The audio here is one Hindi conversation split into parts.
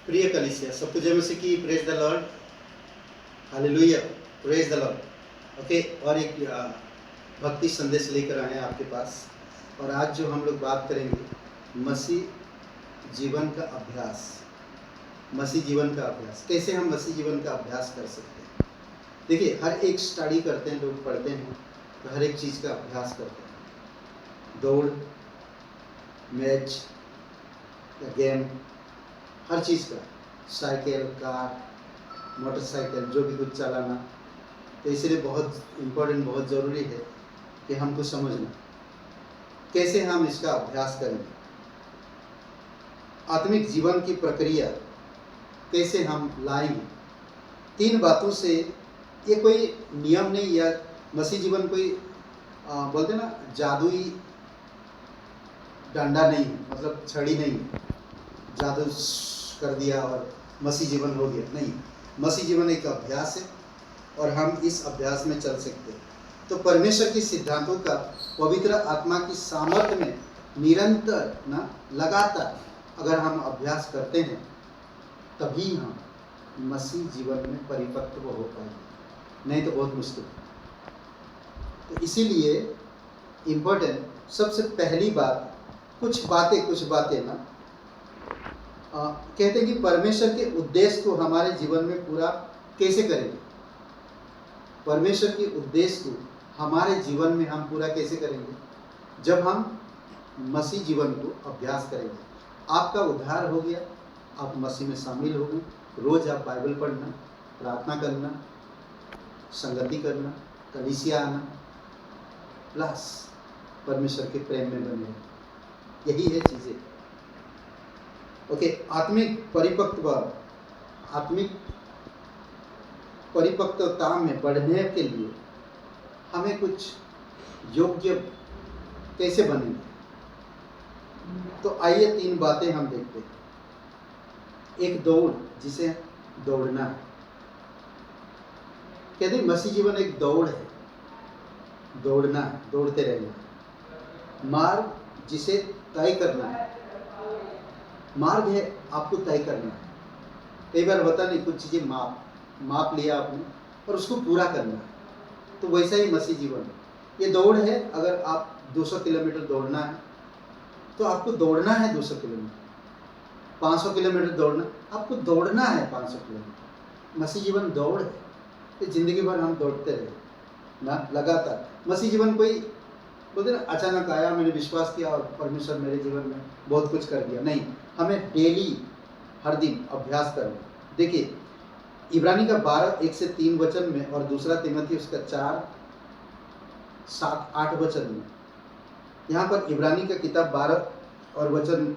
प्रिय कलीसिया, सबको जय मसीह की। Praise the Lord, hallelujah, praise the Lord. Okay, और एक भक्ति संदेश लेकर आए हैं आपके पास। और आज जो हम लोग बात करेंगे मसीह जीवन का अभ्यास। मसीह जीवन का अभ्यास, कैसे हम मसीह जीवन का अभ्यास कर सकते हैं। देखिए, हर एक स्टडी करते हैं, लोग पढ़ते हैं तो हर एक चीज़ का अभ्यास करते हैं। दौड़, मैच या गेम, हर चीज़ का, साइकिल, कार, मोटरसाइकिल, जो भी कुछ चलाना। तो इसलिए बहुत इम्पोर्टेंट, बहुत ज़रूरी है कि हमको समझना कैसे हम इसका अभ्यास करेंगे। आत्मिक जीवन की प्रक्रिया कैसे हम लाएंगे। 3 बातों से, ये कोई नियम नहीं या मसीह जीवन कोई बोलते ना जादुई डंडा नहीं है, मतलब छड़ी नहीं है, जादू कर दिया और मसीह जीवन हो गया। नहीं, मसीह जीवन एक अभ्यास है और हम इस अभ्यास में चल सकते हैं। तो परमेश्वर के सिद्धांतों का पवित्र आत्मा की सामर्थ्य में निरंतर ना लगातार अगर हम अभ्यास करते हैं, तभी हम मसीह जीवन में परिपक्व हो पाएंगे, नहीं तो बहुत मुश्किल है। तो इसीलिए इम्पोर्टेंट, सबसे पहली बात, कुछ बातें ना कहते हैं कि परमेश्वर के उद्देश्य को हमारे जीवन में पूरा कैसे करेंगे। परमेश्वर के उद्देश्य को हमारे जीवन में हम पूरा कैसे करेंगे, जब हम मसीह जीवन को अभ्यास करेंगे। आपका उद्धार हो गया, आप मसीह में शामिल हो गए, रोज आप बाइबल पढ़ना, प्रार्थना करना, संगति करना, कलीसिया आना, प्लस परमेश्वर के प्रेम में बने, यही है चीज़ें। ओके, आत्मिक परिपक्वता में बढ़ने के लिए हमें कुछ योग्य कैसे बनेंगे। तो आइए 3 बातें हम देखते हैं। एक दौड़, जिसे दौड़ना है। कहते हैं मसीह जीवन एक दौड़ है, दौड़ना है, दौड़ते रहना। मार्ग, जिसे तय करना है, मार्ग है आपको तय करना है। कई बार होता नहीं, कुछ चीज़ें माप लिया आपने और उसको पूरा करना है। तो वैसा ही मसीह जीवन है, ये दौड़ है। अगर आप 200 किलोमीटर दौड़ना है तो आपको दौड़ना है 200 किलोमीटर। 500 किलोमीटर दौड़ना, आपको दौड़ना है 500 किलोमीटर। मसीह जीवन दौड़ है, तो जिंदगी भर हम दौड़ते रहे ना, लगातार। मसीह जीवन कोई बोलते ना अचानक आया, मैंने विश्वास किया और परमेश्वर मेरे जीवन में बहुत कुछ कर दिया। नहीं, हमें डेली, हर दिन अभ्यास करना। देखिए, इब्रानी का 12:1-3 वचन में और दूसरा तिमोथी उसका 4:7-8 वचन में, यहाँ पर इब्रानी का किताब 12 और वचन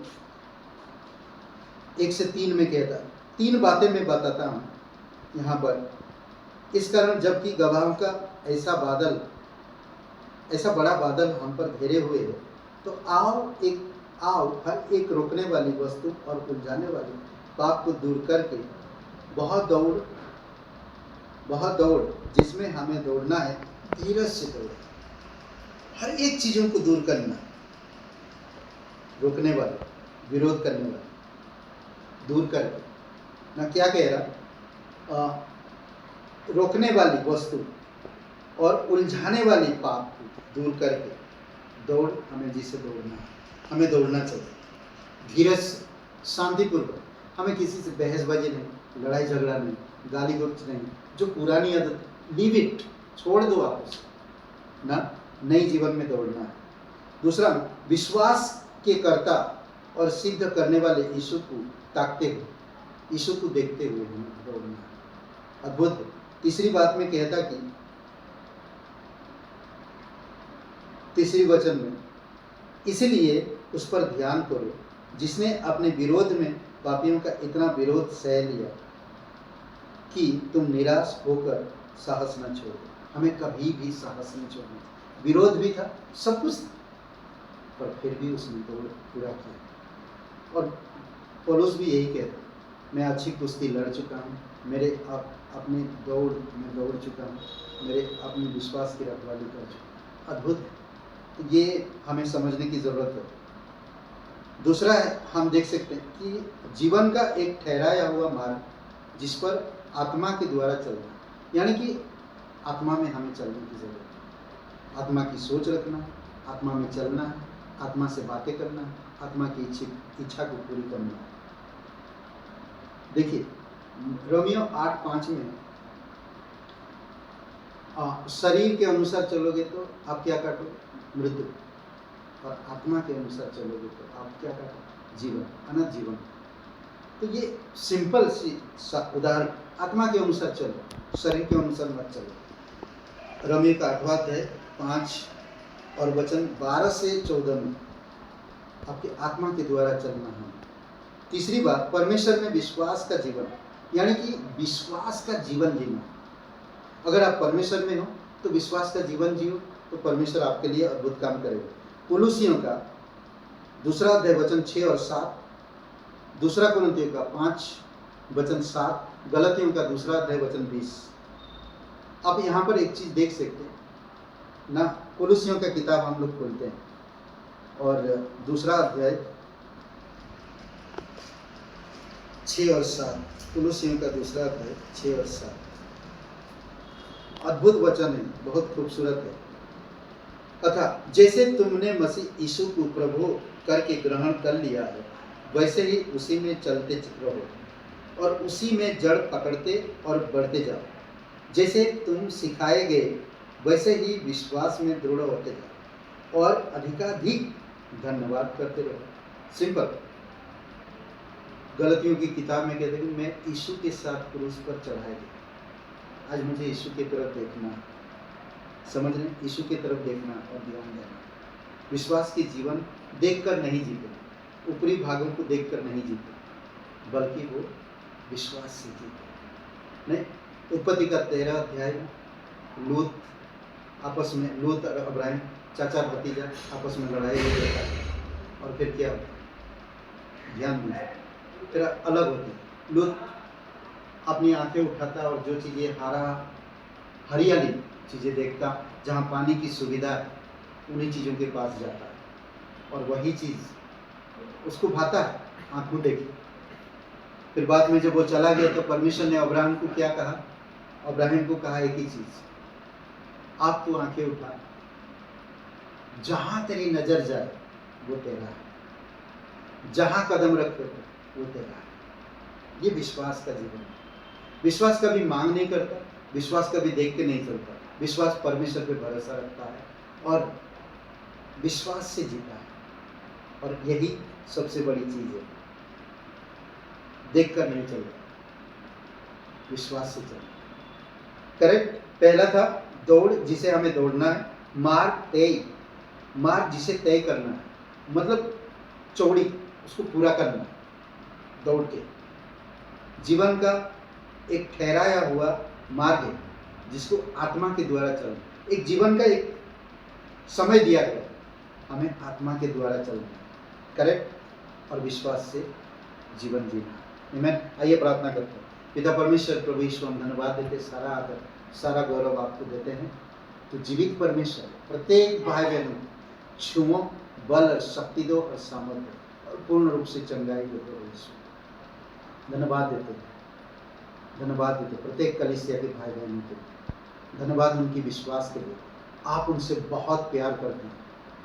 1-3 में कहता है, 3 बातें मैं बताता हूँ यहाँ पर। इस कारण जबकि गवाहों का ऐसा बड़ा बादल हम पर घेरे हुए है, तो आओ हर एक रोकने वाली वस्तु और उलझाने वाली पाप को दूर करके बहुत दौड़ जिसमें हमें दौड़ना है, धीरज से दौड़। हर एक चीज़ों को दूर करना, रोकने वाले, विरोध करने वाले, दूर करके ना, क्या कह रहा, रोकने वाली वस्तु और उलझाने वाली पाप को दूर करके दौड़, हमें जिसे दौड़ना है, हमें दौड़ना चाहिए धीरज, शांतिपूर्वक। हमें किसी से बहसबाजी नहीं, लड़ाई झगड़ा नहीं, गाली गलौज नहीं। जो पुरानी आदत, लीव इट, छोड़ दो आप उसे ना, नई जीवन में दौड़ना है। दूसरा, विश्वास के कर्ता और सिद्ध करने वाले यीशु को ताकते हुए, यीशु को देखते हुए हमें दौड़ना है। अद्भुत है। तीसरी बात में कहता कि, तीसरी वचन में, इसलिए उस पर ध्यान करो जिसने अपने विरोध में पापियों का इतना विरोध सह लिया कि तुम निराश होकर साहस न छोड़ो। हमें कभी भी साहस नहीं छोड़ना। विरोध भी था, सब कुछ, पर फिर भी उसने दौड़ पूरा किया। और पौलुस भी यही कहता, मैं अच्छी कुश्ती लड़ चुका हूँ, मेरे अपनी दौड़ में दौड़ चुका हूँ, मेरे अपने विश्वास की रखवाली कर चुका हूँ। अद्भुत है। तो ये हमें समझने की ज़रूरत है। दूसरा है, हम देख सकते हैं कि जीवन का एक ठहराया हुआ मार्ग जिस पर आत्मा के द्वारा चलना, यानी कि आत्मा में हमें चलने की जरूरत है। आत्मा की सोच रखना, आत्मा में चलना है, आत्मा से बातें करना है, आत्मा की इच्छा को पूरी करना है। देखिए रोमियो 8:5 में शरीर के अनुसार चलोगे तो आप क्या काटोगे? मृत्यु। और आत्मा के अनुसार चलोगे तो आप क्या काटोगे? जीवन, अनंत जीवन। तो ये सिंपल सी उदाहरण, आत्मा के अनुसार चलो, शरीर के अनुसार मत चलो। रोमियो का 8वां अध्याय 5 और वचन 12 से 14 में आपकी आत्मा के द्वारा चलना है। तीसरी बात, परमेश्वर में विश्वास का जीवन, यानी कि विश्वास का जीवन जीना। अगर आप परमेश्वर में हो तो विश्वास का जीवन जियो, तो परमेश्वर आपके लिए अद्भुत काम करेगा। कुलुसियों का 2 अध्याय वचन 6 और 7, 2 कुरिन्थियों का 5 वचन 7, गलतियों का 2 अध्याय वचन 20। आप यहाँ पर एक चीज देख सकते हैं ना, कुलुसियों का किताब हम लोग खोलते हैं और 2 अध्याय 6 और 7, कुलुसियों का 2 अध्याय 6 और 7, अद्भुत वचन है, बहुत खूबसूरत है। तथा जैसे तुमने मसीह यीशु को प्रभु करके ग्रहण कर लिया है, वैसे ही उसी में चलते रहो और उसी में जड़ पकड़ते और बढ़ते जाओ। जैसे तुम सिखाए गए वैसे ही विश्वास में दृढ़ होते जाओ और अधिकाधिक धन्यवाद करते रहो। सिंपल। गलतियों की किताब में कहते हैं मैं यीशु के साथ क्रूस पर चढ़ाया गया। आज मुझे यीशु की तरफ देखना, समझ रहे, यीशु की तरफ देखना और ध्यान देना। विश्वास की जीवन देखकर नहीं जीते, ऊपरी भागों को देखकर नहीं जीते, बल्कि वो विश्वास से जीते। नहीं, उत्पत्ति का 13 अध्याय में लूत आपस में, लूत और अब्राहिम चाचा भतीजा आपस में लड़ाई हो जाता है और फिर क्या होता है? ध्यान दीजिए, फिर अलग होते हैं। लूत अपनी आंखें उठाता और जो चीज़ें हरियाली चीज़ें देखता, जहाँ पानी की सुविधा है, उन्हीं चीज़ों के पास जाता है और वही चीज़ उसको भाता है, आंखों देखी। फिर बाद में जब वो चला गया तो परमेश्वर ने अब्राहम को क्या कहा? अब्राहिम को कहा एक ही चीज़, आप तो आंखें उठा, जहाँ तेरी नज़र जाए वो तेरा है, जहाँ कदम रखे वो तेरा है। ये विश्वास का जीवन है। विश्वास कभी मांग नहीं करता, विश्वास कभी देख के नहीं चलता, विश्वास परमेश्वर पे भरोसा रखता है और विश्वास से जीता है। और यही सबसे बड़ी चीज है, देख कर नहीं चलता, विश्वास से चलता। करेक्ट। पहला था दौड़ जिसे हमें दौड़ना है, मार्ग जिसे तय करना है, मतलब चौड़ी, उसको पूरा करना है दौड़ के। जीवन का एक ठहराया हुआ मार्ग है जिसको आत्मा के द्वारा चलना। एक जीवन का एक समय दिया गया, हमें आत्मा के द्वारा चलना है। करेक्ट। और विश्वास से जीवन जीना। आमीन। आइए प्रार्थना करते हैं। पिता परमेश्वर, प्रभु यीशु, हम धन्यवाद देते, सारा आदर सारा गौरव आपको देते हैं। तो जीवित परमेश्वर प्रत्येक भाई बहनों छुओ, बल और शक्ति दो और सामर्थ्य और पूर्ण रूप से चंगाई दो प्रभु यीशु। धन्यवाद देते हैं, धन्यवाद देते प्रत्येक कलीसिया के भाई बहनों को। धन्यवाद उनकी विश्वास के लिए। आप उनसे बहुत प्यार करते हैं,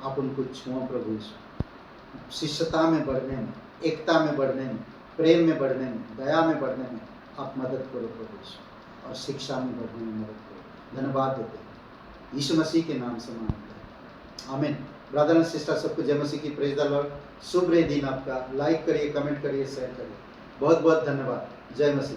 आप उनको छुओ प्रभु यीशु। शिष्यता में बढ़ने में, एकता में बढ़ने में, प्रेम में बढ़ने में, दया में बढ़ने में आप मदद करो प्रभु यीशु, और शिक्षा में बढ़ने में मदद करो। धन्यवाद देते हैं यीशु मसीह के नाम से मांगते हैं, आमीन। ब्रदर एंड सिस्टर सबको जय मसीह की, प्रेज द लॉर्ड। शुभ दिन आपका। लाइक करिए, कमेंट करिए, शेयर करिए। बहुत बहुत धन्यवाद। जय मसीह।